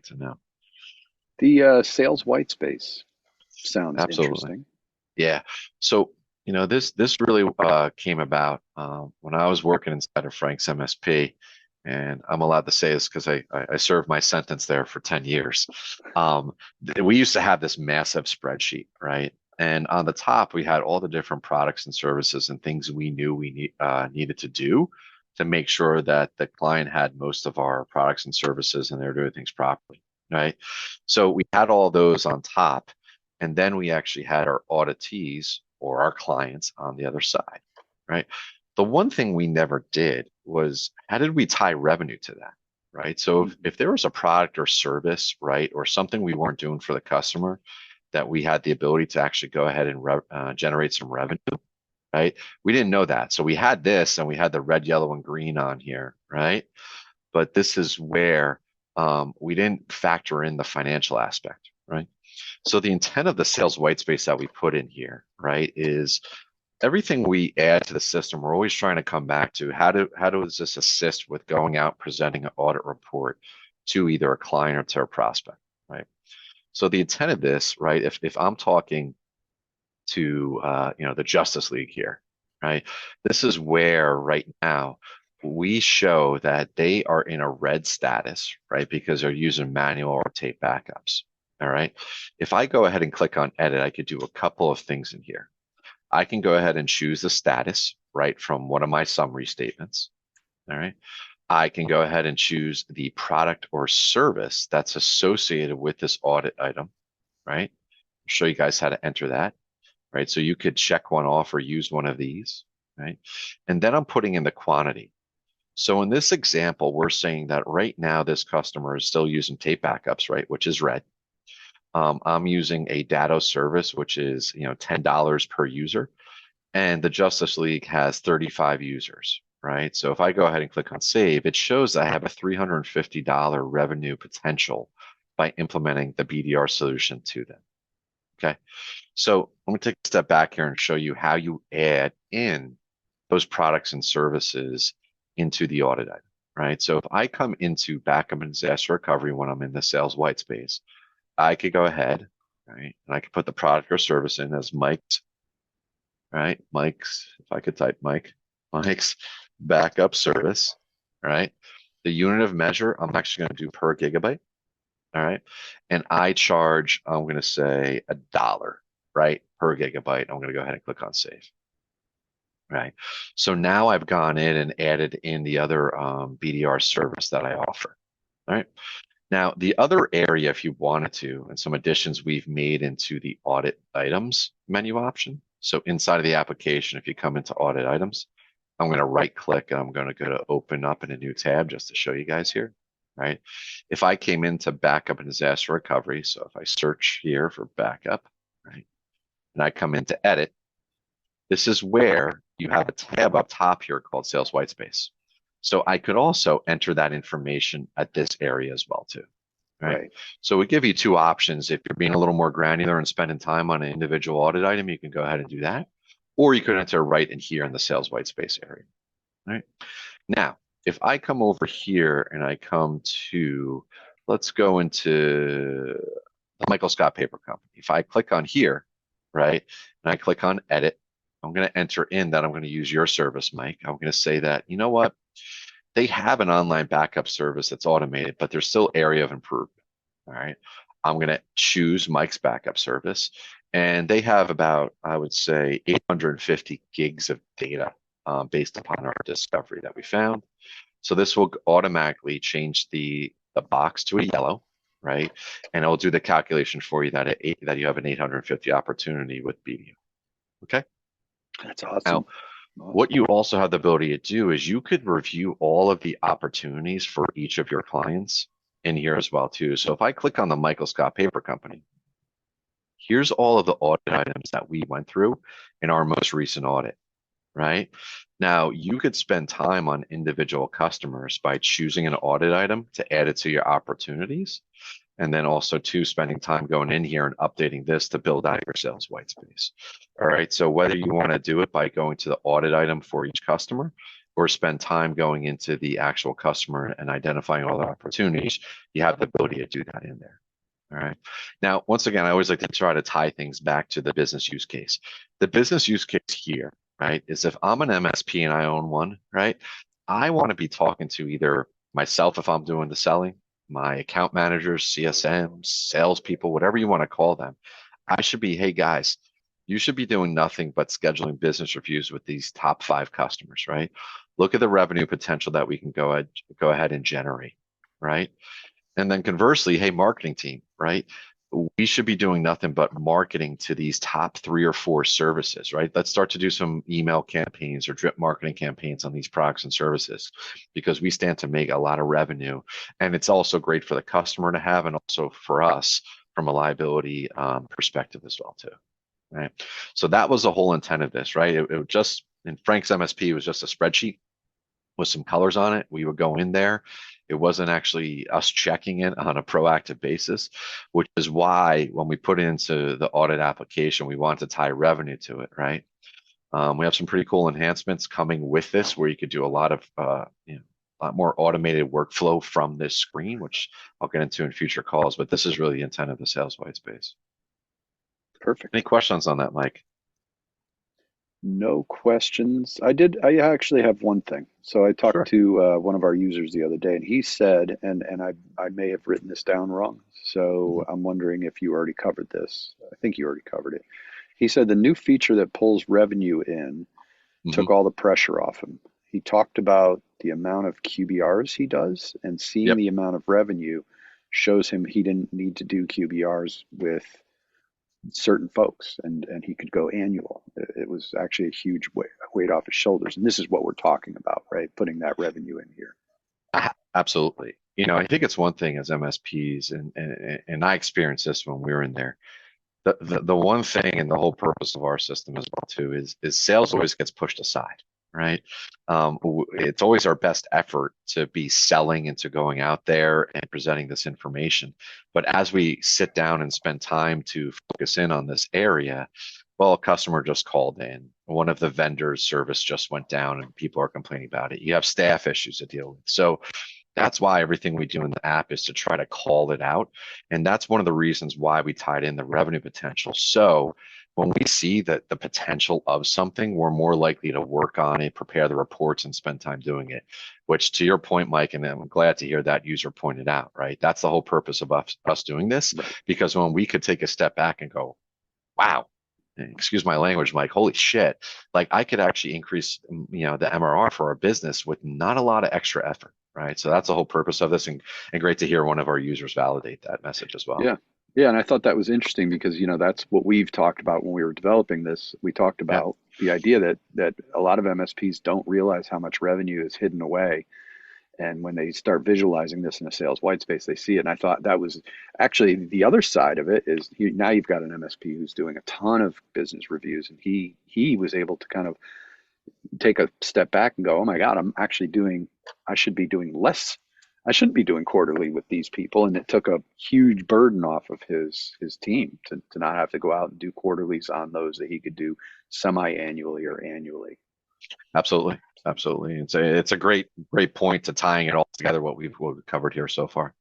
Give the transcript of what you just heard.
like to know? The sales white space sounds Absolutely. interesting. Yeah. So, this really came about when I was working inside of Frank's MSP, and I'm allowed to say this because I served my sentence there for 10 years. We used to have this massive spreadsheet, right? And on the top, we had all the different products and services and things we knew needed to do to make sure that the client had most of our products and services and they're doing things properly, right? So we had all those on top. And then we actually had our auditees or our clients on the other side, right? The one thing we never did was how did we tie revenue to that, right? So if there was a product or service, right, or something we weren't doing for the customer that we had the ability to actually go ahead and generate some revenue, right? We didn't know that. So we had this and we had the red, yellow, and green on here, right? But this is where we didn't factor in the financial aspect, right? So the intent of the sales white space that we put in here, right, is everything we add to the system, we're always trying to come back to how does this assist with going out presenting an audit report to either a client or to a prospect, right? So the intent of this, right, if I'm talking to the Justice League here, right, this is where right now we show that they are in a red status, right, because they're using manual or tape backups. All right. If I go ahead and click on edit, I could do a couple of things in here. I can go ahead and choose the status, right, from one of my summary statements. All right. I can go ahead and choose the product or service that's associated with this audit item, right? I'll show you guys how to enter that, right? So you could check one off or use one of these, right? And then I'm putting in the quantity. So in this example, we're saying that right now this customer is still using tape backups, right, which is red. I'm using a data service, which is $10 per user, and the Justice League has 35 users, right? So if I go ahead and click on save, it shows that I have a $350 revenue potential by implementing the BDR solution to them. Okay, so let me take a step back here and show you how you add in those products and services into the audit item, right? So if I come into backup and disaster recovery when I'm in the sales white space, I could go ahead, right, and I could put the product or service in as Mike's, right? Mike's, if I could type Mike's backup service, right? The unit of measure, I'm actually going to do per gigabyte, all right? And I charge, I'm going to say $1, right, per gigabyte. I'm going to go ahead and click on save, right? So now I've gone in and added in the other BDR service that I offer, all right? Now, the other area, if you wanted to, and some additions we've made into the audit items menu option. So inside of the application, if you come into audit items, I'm going to right click and I'm going to go to open up in a new tab just to show you guys here, right? If I came into backup and disaster recovery, so if I search here for backup, right, and I come into edit, this is where you have a tab up top here called Sales Whitespace. So I could also enter that information at this area as well too, right? Right. So we give you two options. If you're being a little more granular and spending time on an individual audit item, you can go ahead and do that. Or you could enter right in here in the sales whitespace area, right? Now, if I come over here and I come to, let's go into the Michael Scott Paper Company. If I click on here, right, and I click on edit, I'm going to enter in that I'm going to use your service, Mike. I'm going to say that, you know what? They have an online backup service that's automated, but there's still area of improvement. All right. I'm going to choose Mike's backup service, and they have about, I would say, 850 gigs of data based upon our discovery that we found. So this will automatically change the box to a yellow, right? And it'll do the calculation for you that you have an 850 opportunity with BDO. Okay. That's Now, awesome. what Awesome. you also have the ability to do is you could review all of the opportunities for each of your clients in here as well too. So if I click on the Michael Scott Paper Company, here's all of the audit items that we went through in our most recent audit, right? Now, you could spend time on individual customers by choosing an audit item to add it to your opportunities. And then also too, spending time going in here and updating this to build out your sales white space. All right. So whether you want to do it by going to the audit item for each customer, or spend time going into the actual customer and identifying all the opportunities, you have the ability to do that in there. All right. Now, once again, I always like to try to tie things back to the business use case. The business use case here, right, is if I'm an MSP and I own one, right, I want to be talking to either myself if I'm doing the selling, my account managers, CSMs, salespeople, whatever you want to call them. I should be, hey guys, you should be doing nothing but scheduling business reviews with these top 5 customers, right? Look at the revenue potential that we can go ahead and generate, right? And then conversely, hey, marketing team, right? We should be doing nothing but marketing to these top 3 or 4 services, right? Let's start to do some email campaigns or drip marketing campaigns on these products and services because we stand to make a lot of revenue. And it's also great for the customer to have and also for us from a liability perspective as well, too. Right. So that was the whole intent of this, right? It just in Frank's MSP was just a spreadsheet with some colors on it. We would go in there. It wasn't actually us checking it on a proactive basis, which is why when we put it into the audit application, we want to tie revenue to it, right? We have some pretty cool enhancements coming with this where you could do a lot of, a lot more automated workflow from this screen, which I'll get into in future calls, but this is really the intent of the sales white space. Perfect. Any questions on that, Mike? No questions. I actually have one thing. So I Sure. talked to one of our users the other day, and he said, and I may have written this down wrong. So I'm wondering if you already covered this. I think you already covered it. He said the new feature that pulls revenue in Mm-hmm. took all the pressure off him. He talked about the amount of QBRs he does, and seeing Yep. the amount of revenue shows him he didn't need to do QBRs with certain folks, and he could go annual. It was actually a huge weight off his shoulders, and this is what we're talking about, right? Putting that revenue in here. Absolutely. I think it's one thing as MSPs, and I experienced this when we were in there. The one thing and the whole purpose of our system as well too is sales always gets pushed aside, right? It's always our best effort to be selling and to going out there and presenting this information. But as we sit down and spend time to focus in on this area, well, a customer just called in. One of the vendors' service just went down and people are complaining about it. You have staff issues to deal with. So that's why everything we do in the app is to try to call it out. And that's one of the reasons why we tied in the revenue potential. So when we see that the potential of something, we're more likely to work on it, prepare the reports, and spend time doing it, which to your point, Mike, and I'm glad to hear that user pointed out, right? That's the whole purpose of us doing this, Right. because when we could take a step back and go, wow, excuse my language, Mike, holy shit, like I could actually increase, the MRR for our business with not a lot of extra effort. Right. So that's the whole purpose of this. And great to hear one of our users validate that message as well. Yeah. Yeah, and I thought that was interesting because, that's what we've talked about when we were developing this. We talked Yeah, about the idea that a lot of MSPs don't realize how much revenue is hidden away. And when they start visualizing this in a sales white space, they see it. And I thought that was actually the other side of it is now you've got an MSP who's doing a ton of business reviews, and he was able to kind of take a step back and go, oh my God, I should be doing less. I shouldn't be doing quarterly with these people. And it took a huge burden off of his team to not have to go out and do quarterlies on those that he could do semi-annually or annually. absolutely. Absolutely. It's a great point to tying it all together, what we've covered here so far.